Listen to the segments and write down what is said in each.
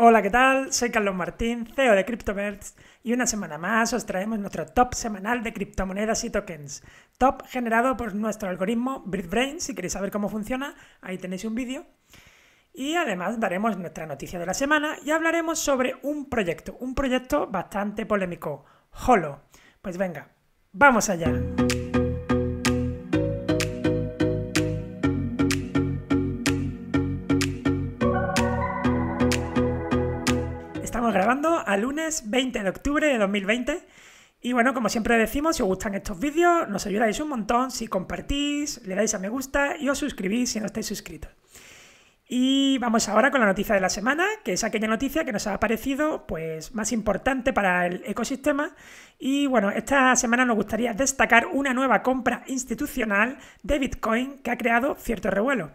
Hola, ¿qué tal? Soy Carlos Martín, CEO de CryptoBirds, y una semana más os traemos nuestro top semanal de criptomonedas y tokens. Top generado por nuestro algoritmo BirdBrain. Si queréis saber cómo funciona, ahí tenéis un vídeo. Y además daremos nuestra noticia de la semana y hablaremos sobre un proyecto bastante polémico, Holo. Pues venga, ¡vamos allá! Estamos grabando a lunes 20 de octubre de 2020 y bueno, como siempre decimos, si os gustan estos vídeos, nos ayudáis un montón si compartís, le dais a me gusta y os suscribís si no estáis suscritos. Y vamos ahora con la noticia de la semana, que es aquella noticia que nos ha parecido pues, más importante para el ecosistema. Y bueno, esta semana nos gustaría destacar una nueva compra institucional de Bitcoin que ha creado cierto revuelo.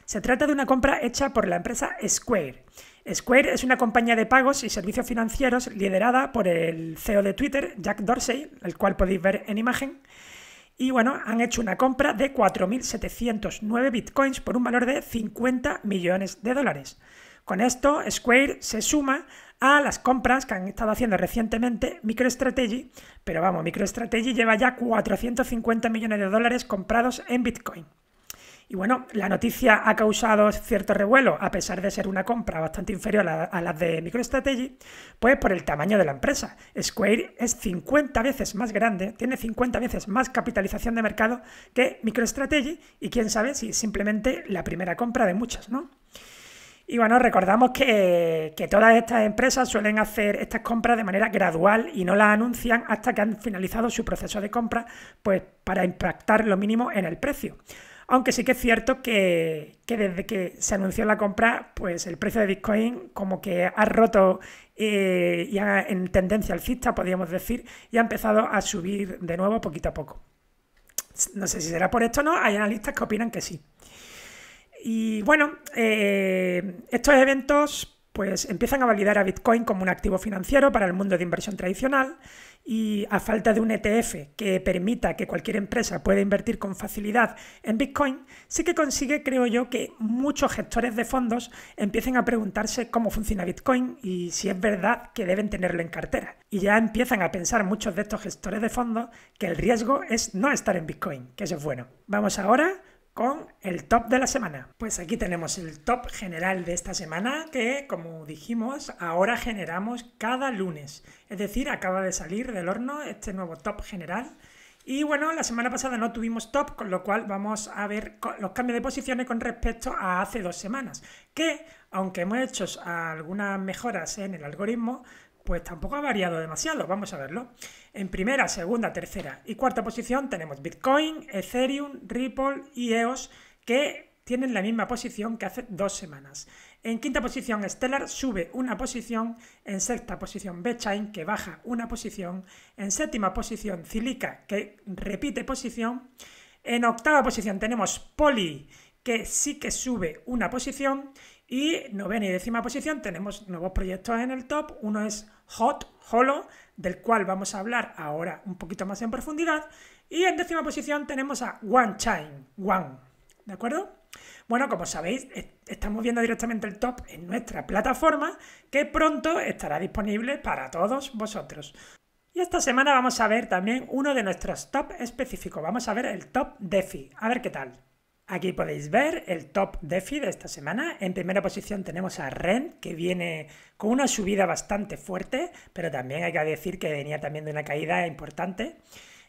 Se trata de una compra hecha por la empresa Square. Square es una compañía de pagos y servicios financieros liderada por el CEO de Twitter, Jack Dorsey, el cual podéis ver en imagen. Y bueno, han hecho una compra de 4.709 bitcoins por un valor de 50 millones de dólares. Con esto, Square se suma a las compras que han estado haciendo recientemente MicroStrategy, pero vamos, MicroStrategy lleva ya 450 millones de dólares comprados en Bitcoin. Y bueno, la noticia ha causado cierto revuelo, a pesar de ser una compra bastante inferior a las de MicroStrategy, pues por el tamaño de la empresa. Square es 50 veces más grande, tiene 50 veces más capitalización de mercado que MicroStrategy, y quién sabe si es simplemente la primera compra de muchas, ¿no? Y bueno, recordamos que todas estas empresas suelen hacer estas compras de manera gradual y no las anuncian hasta que han finalizado su proceso de compra, pues para impactar lo mínimo en el precio. Aunque sí que es cierto que desde que se anunció la compra, pues el precio de Bitcoin como que ha roto ya en tendencia alcista, podríamos decir, y ha empezado a subir de nuevo poquito a poco. No sé si será por esto o no, hay analistas que opinan que sí. Y bueno, estos eventos pues empiezan a validar a Bitcoin como un activo financiero para el mundo de inversión tradicional, y a falta de un ETF que permita que cualquier empresa pueda invertir con facilidad en Bitcoin, sí que consigue, creo yo, que muchos gestores de fondos empiecen a preguntarse cómo funciona Bitcoin y si es verdad que deben tenerlo en cartera. Y ya empiezan a pensar muchos de estos gestores de fondos que el riesgo es no estar en Bitcoin, que eso es bueno. Vamos ahora con el top de la semana. Pues aquí tenemos el top general de esta semana que, como dijimos, ahora generamos cada lunes. Es decir, acaba de salir del horno este nuevo top general. Y bueno, la semana pasada no tuvimos top, con lo cual vamos a ver los cambios de posiciones con respecto a hace 2 semanas. Que, aunque hemos hecho algunas mejoras en el algoritmo, pues tampoco ha variado demasiado, vamos a verlo. En primera, segunda, tercera y cuarta posición tenemos Bitcoin, Ethereum, Ripple y EOS, que tienen la misma posición que hace 2 semanas. En quinta posición, Stellar sube una posición. En sexta posición, Bitcoin, que baja una posición. En séptima posición, Cilica, que repite posición. En octava posición tenemos Poly, que sí que sube una posición. Y novena y décima posición tenemos nuevos proyectos en el top. Uno es Holo, del cual vamos a hablar ahora un poquito más en profundidad. Y en décima posición tenemos a OneChain, ¿de acuerdo? Bueno, como sabéis, estamos viendo directamente el top en nuestra plataforma, que pronto estará disponible para todos vosotros. Y esta semana vamos a ver también uno de nuestros top específicos. Vamos a ver el top DeFi, a ver qué tal. Aquí podéis ver el top DeFi de esta semana. En primera posición tenemos a Ren, que viene con una subida bastante fuerte, pero también hay que decir que venía también de una caída importante.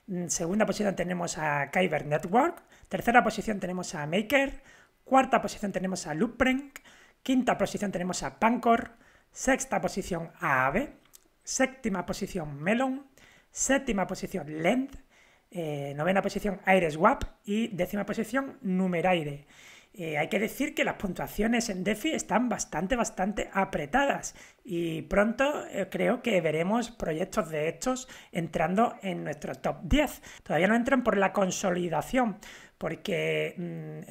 En segunda posición tenemos a Kyber Network. Tercera posición tenemos a Maker. Cuarta posición tenemos a Loopring. Quinta posición tenemos a Pancor. Sexta posición a Aave. Séptima posición Melon. Séptima posición Lend. Novena posición Aireswap y décima posición Numeraire. Hay que decir que las puntuaciones en DeFi están bastante apretadas y pronto creo que veremos proyectos de estos entrando en nuestro top 10. Todavía no entran por la consolidación, porque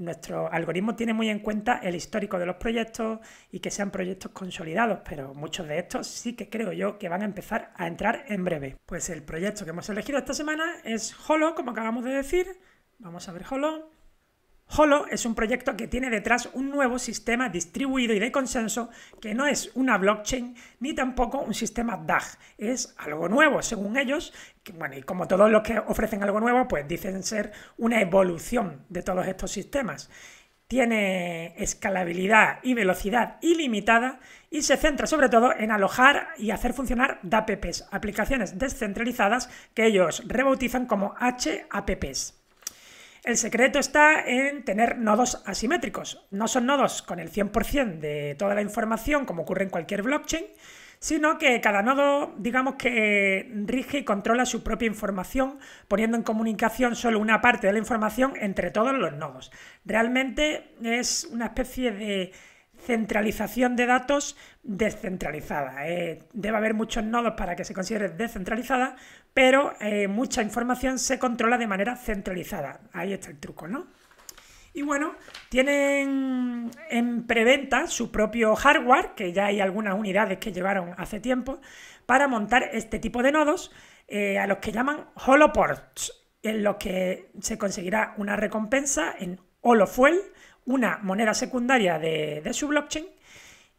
nuestro algoritmo tiene muy en cuenta el histórico de los proyectos y que sean proyectos consolidados, pero muchos de estos sí que creo yo que van a empezar a entrar en breve. Pues el proyecto que hemos elegido esta semana es Holo, como acabamos de decir. Vamos a ver Holo. Holo es un proyecto que tiene detrás un nuevo sistema distribuido y de consenso que no es una blockchain ni tampoco un sistema DAG. Es algo nuevo, según ellos, que, bueno, y como todos los que ofrecen algo nuevo, pues dicen ser una evolución de todos estos sistemas. Tiene escalabilidad y velocidad ilimitada y se centra sobre todo en alojar y hacer funcionar DApps, aplicaciones descentralizadas que ellos rebautizan como HAPPs. El secreto está en tener nodos asimétricos. No son nodos con el 100% de toda la información como ocurre en cualquier blockchain, sino que cada nodo, digamos que rige y controla su propia información, poniendo en comunicación solo una parte de la información entre todos los nodos. Realmente es una especie de centralización de datos descentralizada. Debe haber muchos nodos para que se considere descentralizada, pero mucha información se controla de manera centralizada. Ahí está el truco, ¿no? Y bueno, tienen en preventa su propio hardware, que ya hay algunas unidades que llegaron hace tiempo, para montar este tipo de nodos, a los que llaman holoports, en los que se conseguirá una recompensa en holofuel, una moneda secundaria de su blockchain.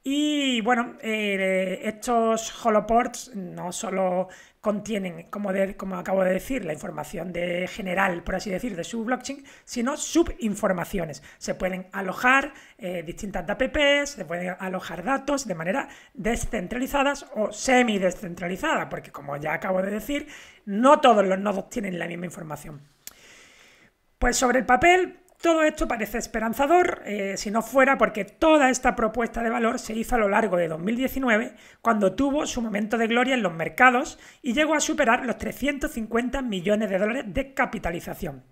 Y bueno, estos holoports no solo contienen, como acabo de decir, la información general, por así decir, de su blockchain, sino subinformaciones. Se pueden alojar distintas DApps, se pueden alojar datos de manera descentralizadas o semi-descentralizada, porque como ya acabo de decir, no todos los nodos tienen la misma información. Pues sobre el papel, todo esto parece esperanzador, si no fuera porque toda esta propuesta de valor se hizo a lo largo de 2019, cuando tuvo su momento de gloria en los mercados y llegó a superar los 350 millones de dólares de capitalización.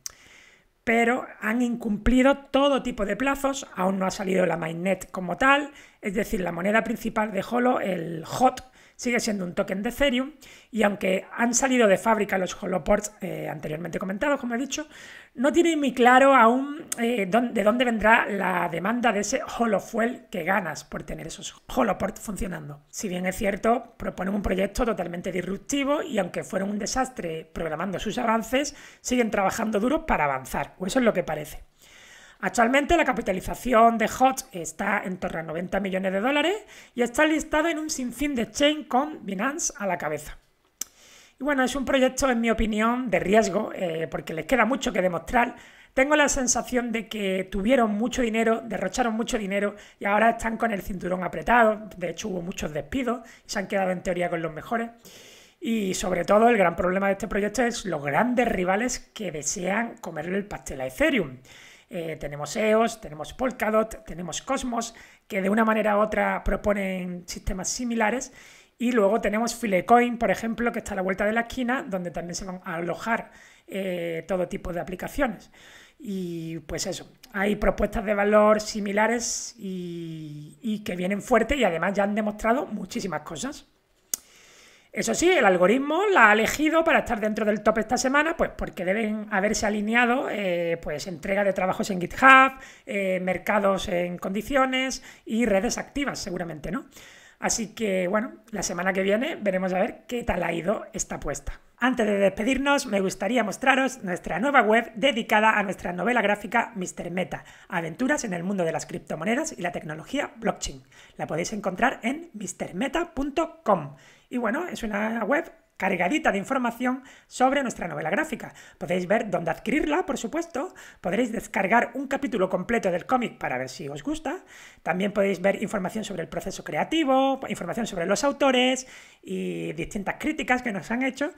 Pero han incumplido todo tipo de plazos, aún no ha salido la mainnet como tal, es decir, la moneda principal de Holo, el HOT, sigue siendo un token de Ethereum, y aunque han salido de fábrica los holoports anteriormente comentados, como he dicho, no tiene muy claro aún de dónde vendrá la demanda de ese holofuel que ganas por tener esos holoports funcionando. Si bien es cierto, proponen un proyecto totalmente disruptivo y aunque fueron un desastre programando sus avances, siguen trabajando duro para avanzar, o eso es lo que parece. Actualmente la capitalización de HOT está en torno a 90 millones de dólares y está listado en un sinfín de exchange con Binance a la cabeza. Y bueno, es un proyecto, en mi opinión, de riesgo, porque les queda mucho que demostrar. Tengo la sensación de que tuvieron mucho dinero, derrocharon mucho dinero y ahora están con el cinturón apretado. De hecho, hubo muchos despidos y se han quedado en teoría con los mejores. Y sobre todo, el gran problema de este proyecto es los grandes rivales que desean comerle el pastel a Ethereum. Tenemos EOS, tenemos Polkadot, tenemos Cosmos, que de una manera u otra proponen sistemas similares. Y luego tenemos Filecoin, por ejemplo, que está a la vuelta de la esquina, donde también se van a alojar todo tipo de aplicaciones. Y pues eso, hay propuestas de valor similares y que vienen fuertes y además ya han demostrado muchísimas cosas. Eso sí, el algoritmo la ha elegido para estar dentro del top esta semana, pues porque deben haberse alineado pues entrega de trabajos en GitHub, mercados en condiciones y redes activas seguramente, ¿no? Así que, bueno, la semana que viene veremos a ver qué tal ha ido esta apuesta. Antes de despedirnos, me gustaría mostraros nuestra nueva web dedicada a nuestra novela gráfica Mr. Meta, aventuras en el mundo de las criptomonedas y la tecnología blockchain. La podéis encontrar en mrmeta.com. Y bueno, es una web cargadita de información sobre nuestra novela gráfica. Podéis ver dónde adquirirla, por supuesto. Podréis descargar un capítulo completo del cómic para ver si os gusta. También podéis ver información sobre el proceso creativo, información sobre los autores y distintas críticas que nos han hecho.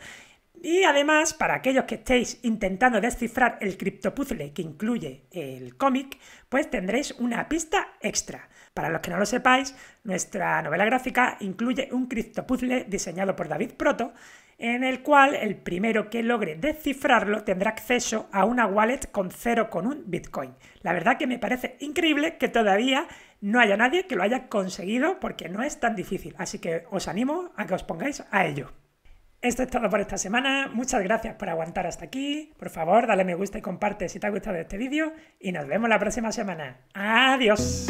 Y además, para aquellos que estéis intentando descifrar el criptopuzzle que incluye el cómic, pues tendréis una pista extra. Para los que no lo sepáis, nuestra novela gráfica incluye un criptopuzzle diseñado por David Proto, en el cual el primero que logre descifrarlo tendrá acceso a una wallet con 0,1 Bitcoin. La verdad que me parece increíble que todavía no haya nadie que lo haya conseguido porque no es tan difícil, así que os animo a que os pongáis a ello. Esto es todo por esta semana, muchas gracias por aguantar hasta aquí, por favor dale me gusta y comparte si te ha gustado este vídeo y nos vemos la próxima semana. ¡Adiós!